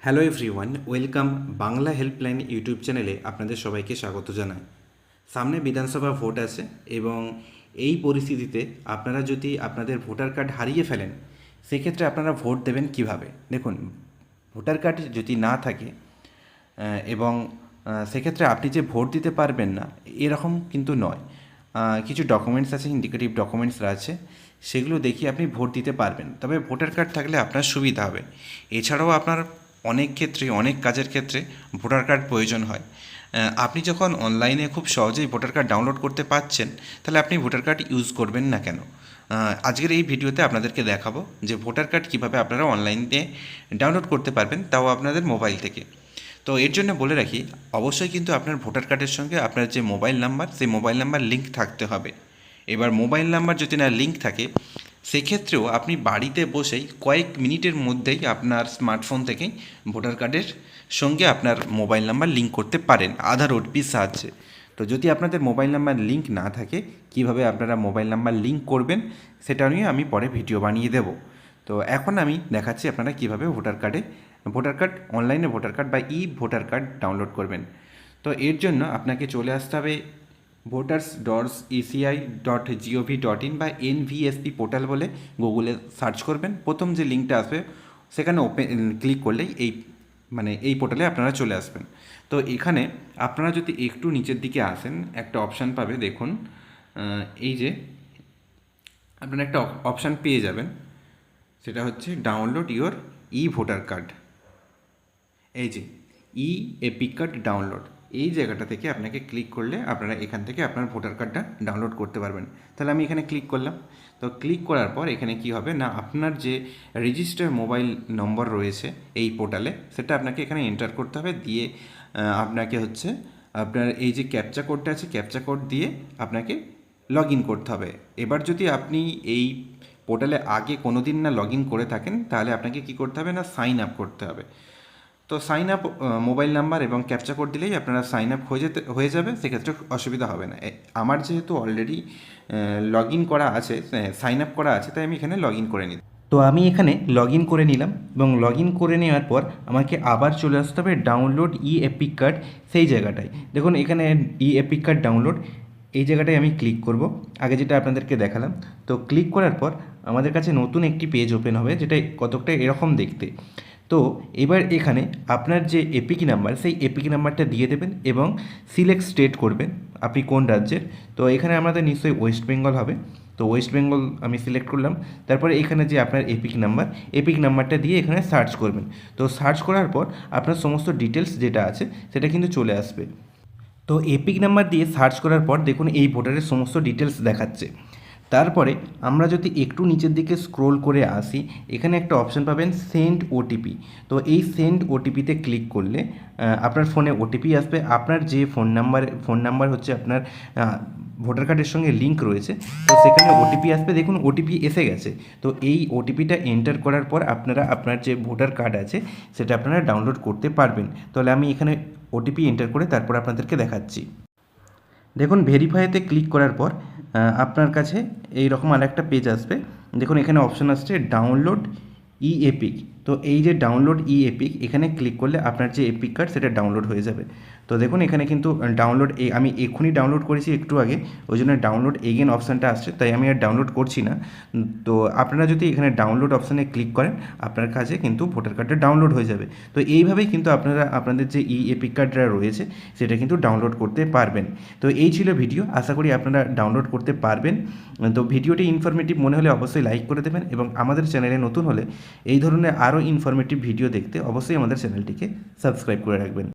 Hello everyone, welcome Bangla helpline YouTube চ্যানেলে আপনাদের সবাইকে স্বাগত জানাই। সামনে বিধানসভা ভোট আছে এবং এই পরিস্থিতিতে আপনারা যদি আপনাদের ভোটার কার্ড হারিয়ে ফেলেন, সেক্ষেত্রে আপনারা ভোট দেবেন কিভাবে? দেখুন, ভোটার কার্ড যদি না থাকে এবং সেক্ষেত্রে আপনি যে ভোট দিতে পারবেন না এরকম কিন্তু নয়। কিছু ডকুমেন্টস আছে, ইন্ডিকেটিভ ডকুমেন্টসরা আছে, সেগুলো দেখিয়ে আপনি ভোট দিতে পারবেন। তবে ভোটার কার্ড থাকলে আপনার সুবিধা হবে। এছাড়াও আপনার অনেক ক্ষেত্রে, অনেক কাজের ক্ষেত্রে ভোটার কার্ড প্রয়োজন হয়। আপনি যখন অনলাইনে খুব সহজেই ভোটার কার্ড ডাউনলোড করতে পারছেন, তাহলে আপনি ভোটার কার্ড ইউজ করবেন না কেন? আজকের এই ভিডিওতে আপনাদেরকে দেখাবো যে ভোটার কার্ড কীভাবে আপনারা অনলাইনে ডাউনলোড করতে পারবেন, তাও আপনাদের মোবাইল থেকে। তো এর জন্য বলে রাখি, অবশ্যই কিন্তু আপনার ভোটার কার্ডের সঙ্গে আপনার যে মোবাইল নাম্বার, সেই মোবাইল নাম্বার লিঙ্ক থাকতে হবে। এবার মোবাইল নাম্বার যদি না লিঙ্ক থাকে, সেক্ষেত্রেও আপনি বাড়িতে বসেই কয়েক মিনিটের মধ্যেই আপনার স্মার্টফোন থেকেই ভোটার কার্ডের সঙ্গে আপনার মোবাইল নাম্বার লিঙ্ক করতে পারেন আধার ওটিপির সাহায্যে। তো যদি আপনাদের মোবাইল নাম্বার লিঙ্ক না থাকে, কিভাবে আপনারা মোবাইল নাম্বার লিঙ্ক করবেন সেটা নিয়ে আমি পরে ভিডিও বানিয়ে দেব। তো এখন আমি দেখাচ্ছি আপনারা কীভাবে ভোটার কার্ড অনলাইনে ভোটার কার্ড বা ভোটার কার্ড ডাউনলোড করবেন। তো এর জন্য আপনাকে চলে আসতে হবে voters.eci.gov.in বা NVSP পোর্টাল বলে গুগলে সার্চ করবেন। প্রথম যে লিঙ্কটা আসবে সেখানে ক্লিক করলেই এই পোর্টালে আপনারা চলে আসবেন। তো এখানে আপনারা যদি একটু নিচের দিকে আসেন, একটা অপশান পাবে, দেখুন এই যে আপনারা একটা অপশান পেয়ে যাবেন, সেটা হচ্ছে ডাউনলোড ইওর ভোটার কার্ড। এই যে এপিক কার্ড ডাউনলোড, এই জায়গাটা থেকে আপনাকে ক্লিক করলে আপনারা এখান থেকে আপনার ভোটার কার্ডটা ডাউনলোড করতে পারবেন। তাহলে আমি এখানে ক্লিক করলাম। তো ক্লিক করার পর এখানে কি হবে না, আপনার যে রেজিস্টার মোবাইল নম্বর রয়েছে এই পোর্টালে, সেটা আপনাকে এখানে এন্টার করতে হবে। দিয়ে আপনাকে হচ্ছে আপনার এই যে ক্যাপচা কোডটা আছে, ক্যাপচা কোড দিয়ে আপনাকে লগ ইন করতে হবে। এবার যদি আপনি এই পোর্টালে আগে কোনো দিন না লগ ইন করে থাকেন, তাহলে আপনাকে কি করতে হবে না, সাইন আপ করতে হবে। তো সাইন আপ মোবাইল নাম্বার এবং ক্যাপচা কোড দিলেই আপনারা সাইন আপ হয়ে যাবে, সেক্ষেত্রে অসুবিধা হবে না। আমার যেহেতু অলরেডি লগ ইন করা আছে, সাইন আপ করা আছে, তাই আমি এখানে লগ ইন করে নিই। তো আমি এখানে লগ ইন করে নিলাম এবং লগ ইন করে নেওয়ার পর আমাকে আবার চলে আসতে হবে ডাউনলোড এপিক কার্ড, সেই জায়গাটায়। দেখুন এখানে এপিক কার্ড ডাউনলোড, এই জায়গাটায় আমি ক্লিক করব, আগে যেটা আপনাদেরকে দেখালাম। তো ক্লিক করার পর আমাদের কাছে নতুন একটি পেজ ওপেন হবে, যেটা কতকটা এরকম দেখতে। তো এবার এখানে আপনার যে এপিক নাম্বার, সেই এপিক নাম্বারটা দিয়ে দেবেন এবং সিলেক্ট স্টেট করবেন আপনি কোন রাজ্যের। তো এখানে আমাদের নিশ্চয়ই ওয়েস্ট বেঙ্গল হবে, তো ওয়েস্ট বেঙ্গল আমি সিলেক্ট করলাম। তারপরে এখানে যে আপনার এপিক নাম্বারটা দিয়ে এখানে সার্চ করবেন। তো সার্চ করার পর আপনার সমস্ত ডিটেলস যেটা আছে সেটা কিন্তু চলে আসবে। তো এপিক নাম্বার দিয়ে সার্চ করার পর দেখুন এই ভোটারের সমস্ত ডিটেলস দেখাচ্ছে। তারপরে আমরা যদি একটু নিচের দিকে স্ক্রোল করে আসি, এখানে একটা অপশান পাবেন সেন্ড ওটিপি। তো এই সেন্ড ওটিপিতে ক্লিক করলে আপনার ফোনে ওটিপি আসবে। আপনার যে ফোন নাম্বার হচ্ছে আপনার ভোটার কার্ডের সঙ্গে লিঙ্ক রয়েছে, তো সেখানে ওটিপি আসবে। দেখুন ওটিপি এসে গেছে। তো এই ওটিপিটা এন্টার করার পর আপনারা আপনার যে ভোটার কার্ড আছে সেটা আপনারা ডাউনলোড করতে পারবেন। তাহলে আমি এখানে ওটিপি এন্টার করে তারপর আপনাদেরকে দেখাচ্ছি। দেখুন ভেরিফাইতে ক্লিক করার পর আপনার কাছে এই রকম আরেকটা পেজ আসবে। দেখুন এখানে অপশান আসছে ডাউনলোড এপিক। তো এই যে ডাউনলোড এপিক, এখানে ক্লিক করলে আপনার যে এপিক কার্ড সেটা ডাউনলোড হয়ে যাবে। তো দেখুন এখানে কিন্তু আমি এক্ষুনি ডাউনলোড করেছি একটু আগে, ওই জন্য ডাউনলোড এগেন অপশানটা আসছে, তাই আমি আর ডাউনলোড করছি না। তো আপনারা যদি এখানে ডাউনলোড অপশানে ক্লিক করেন, আপনার কাছে কিন্তু ভোটার কার্ডটা ডাউনলোড হয়ে যাবে। তো এইভাবেই কিন্তু আপনারা আপনাদের যে এপিক কার্ডটা রয়েছে সেটা কিন্তু ডাউনলোড করতে পারবেন। তো এই ছিল ভিডিও, আশা করি আপনারা ডাউনলোড করতে পারবেন। তো ভিডিওটি ইনফরমেটিভ মনে হলে অবশ্যই লাইক করে দেবেন এবং আমাদের চ্যানেলে নতুন হলে এই ধরনের আরও ইনফরমেটিভ ভিডিও দেখতে অবশ্যই আমাদের চ্যানেলটিকে সাবস্ক্রাইব করে রাখবেন।